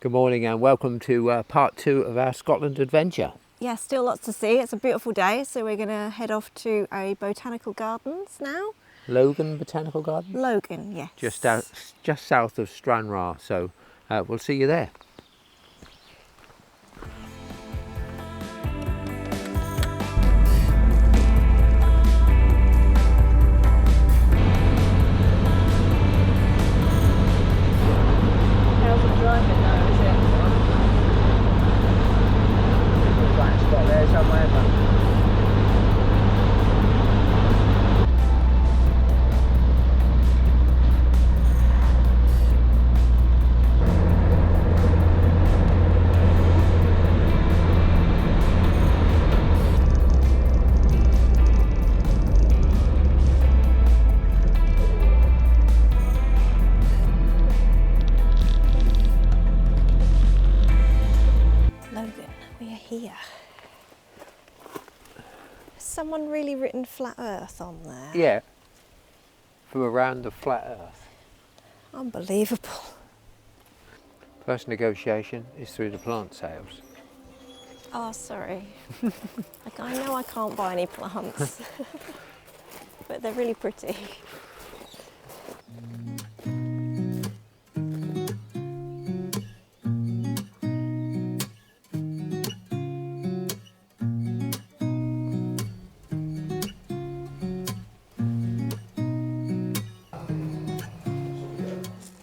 Good morning and welcome to part 2 of our Scotland adventure. Yeah, still lots to see. It's a beautiful day, so we're going to head off to a botanical gardens now. Logan Botanical Garden? Logan, yes. Just south of Stranraer, so we'll see you there. Someone really written flat earth on there. Yeah, from around the flat earth. Unbelievable. First negotiation is through the plant sales. Oh, sorry. Like, I know I can't buy any plants, but they're really pretty.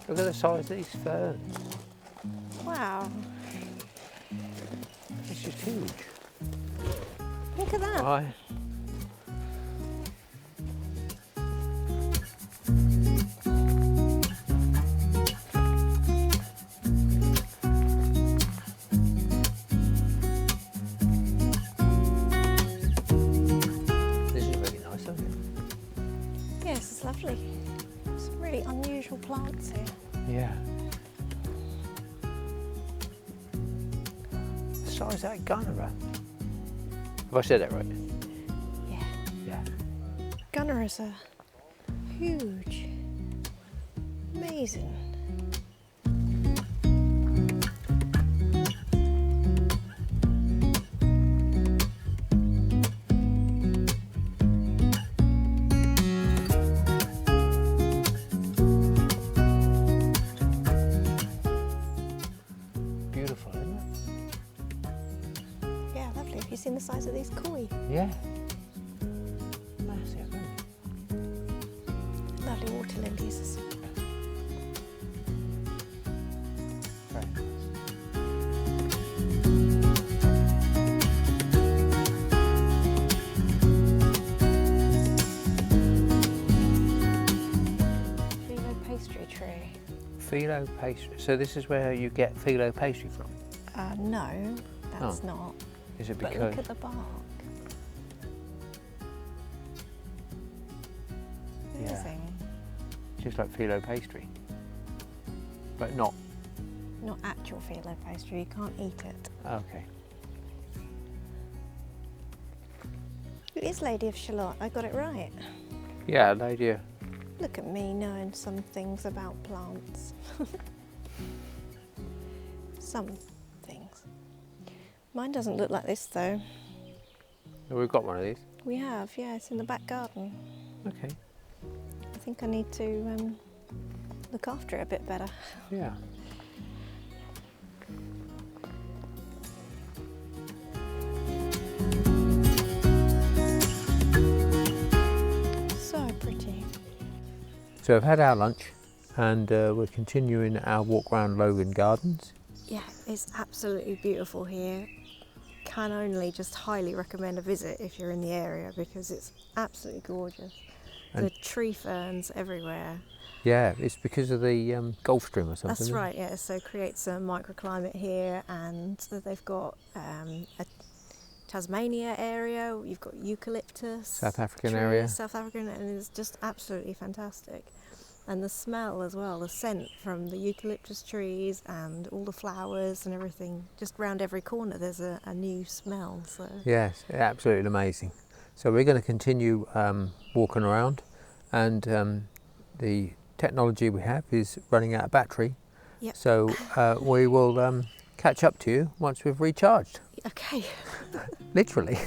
Look at the size of these ferns. Wow. It's just huge. Look at that. Right. This is really nice, isn't it? Yes, it's lovely. Some really unusual plants here. Yeah. The size of that gunnerer. Have I said that right? Yeah. Yeah. Gunnerers are huge. Amazing. Beautiful, isn't it? Yeah, lovely. Have you seen the size of these koi? Yeah. Massive, isn't it? Lovely water lilies. Very nice. Philo pastry tree. Philo pastry. So this is where you get philo pastry from? No, that's not. Is it But because? look at the bark. Yeah. Amazing. Just like philo pastry, but not. Not actual philo pastry, you can't eat it. Okay. It is Lady of Shalott, I got it right. Yeah, lady. Look at me knowing some things about plants. Some things. Mine doesn't look like this though. We've got one of these. We have, yeah, it's in the back garden. Okay. I think I need to look after it a bit better. Yeah. So pretty. So I've had our lunch, and we're continuing our walk around Logan Gardens. Yeah, it's absolutely beautiful here. Can only just highly recommend a visit if you're in the area because it's absolutely gorgeous. And the tree ferns everywhere. Yeah, it's because of the Gulf Stream or something. That's isn't it? right, yeah. So it creates a microclimate here, and they've got a Tasmania area. You've got eucalyptus. South African trees, area. South African, and it's just absolutely fantastic. And the smell as well, the scent from the eucalyptus trees and all the flowers and everything. Just round every corner there's a new smell. So Yes, absolutely amazing. So we're going to continue walking around, and the technology we have is running out of battery, Yep. So we will catch up to you once we've recharged. Okay. Literally.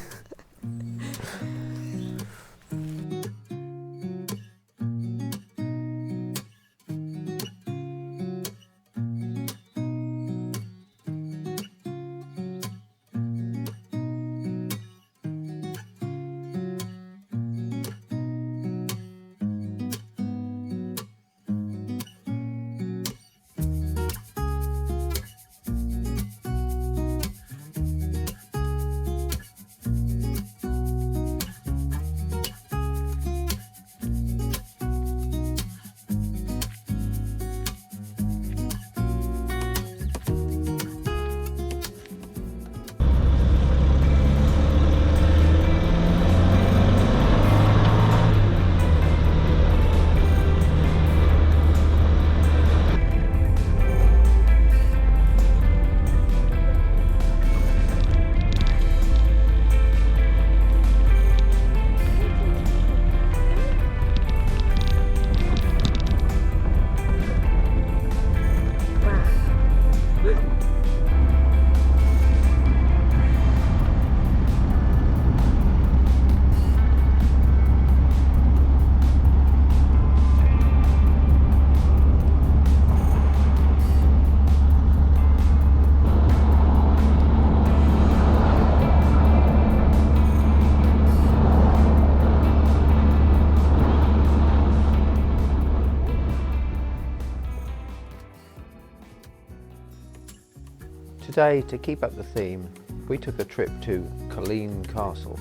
Today, to keep up the theme, we took a trip to Colleen Castle.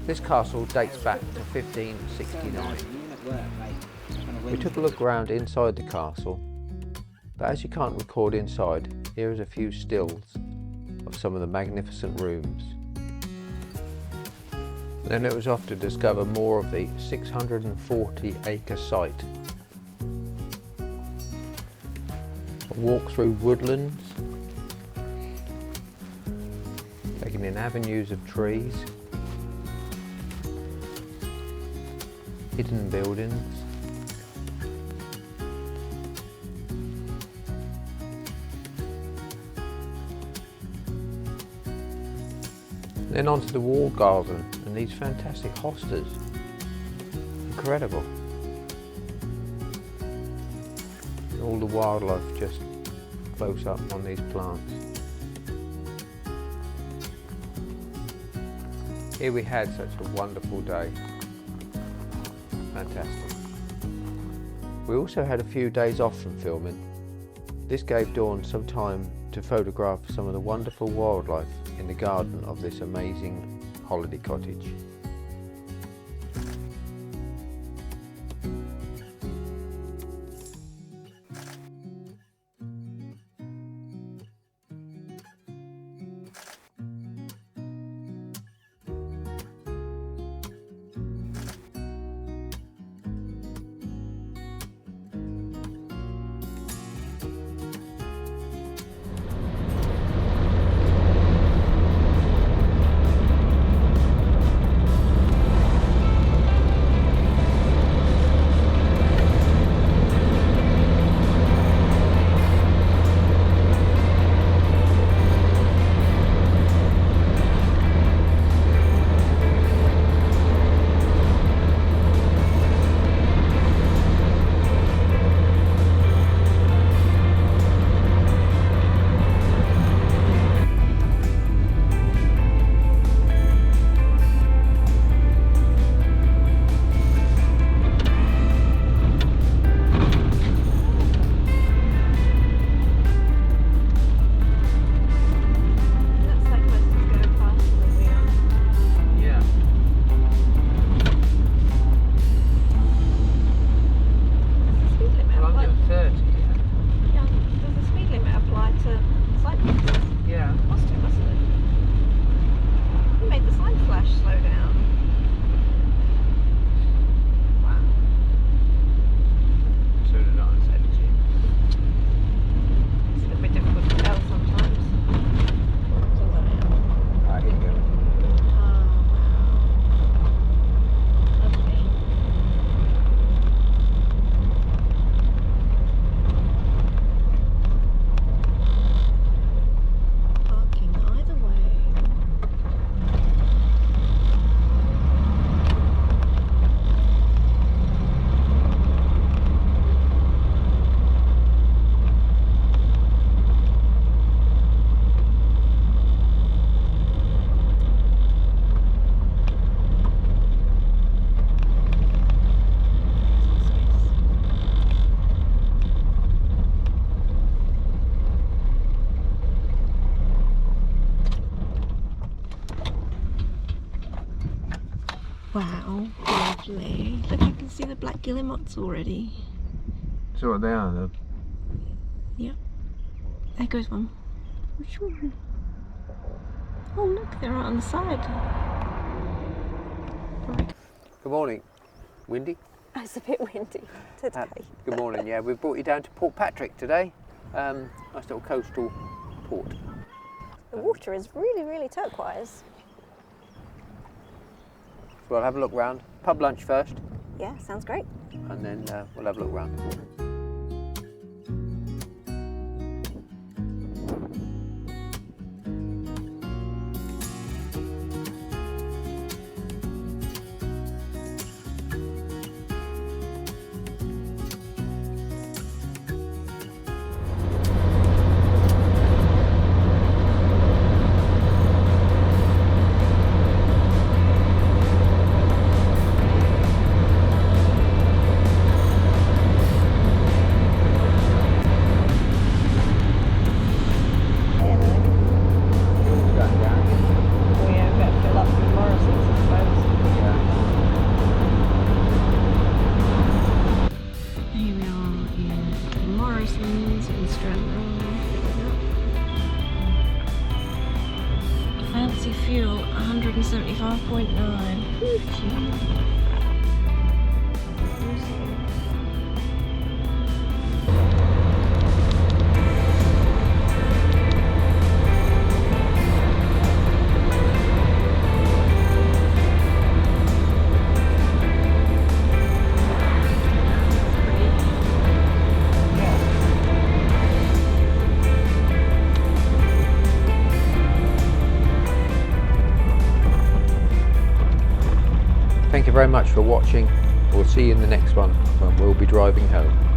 This castle dates back to 1569. We took a look around inside the castle, but as you can't record inside, here is a few stills of some of the magnificent rooms. Then it was off to discover more of the 640-acre site. A walk through woodlands, taking in avenues of trees, hidden buildings, then onto the wall garden and these fantastic hostas. Incredible. And all the wildlife just close up on these plants. Here we had such a wonderful day. Fantastic. We also had a few days off from filming. This gave Dawn some time to photograph some of the wonderful wildlife in the garden of this amazing holiday cottage. Wow, lovely. Look, I can see the black guillemots already. So what they are though? Yep. There goes one. Oh look, they're right on the side. Right. Good morning. Windy? It's a bit windy today. Good morning, yeah. We've brought you down to Port Patrick today. Nice little coastal port. The water is really, really turquoise. So we'll have a look round. Pub lunch first, Yeah, sounds great. and then we'll have a look round. Fancy fuel, 175.9. Thank you very much for watching. We'll see you in the next one when we'll be driving home.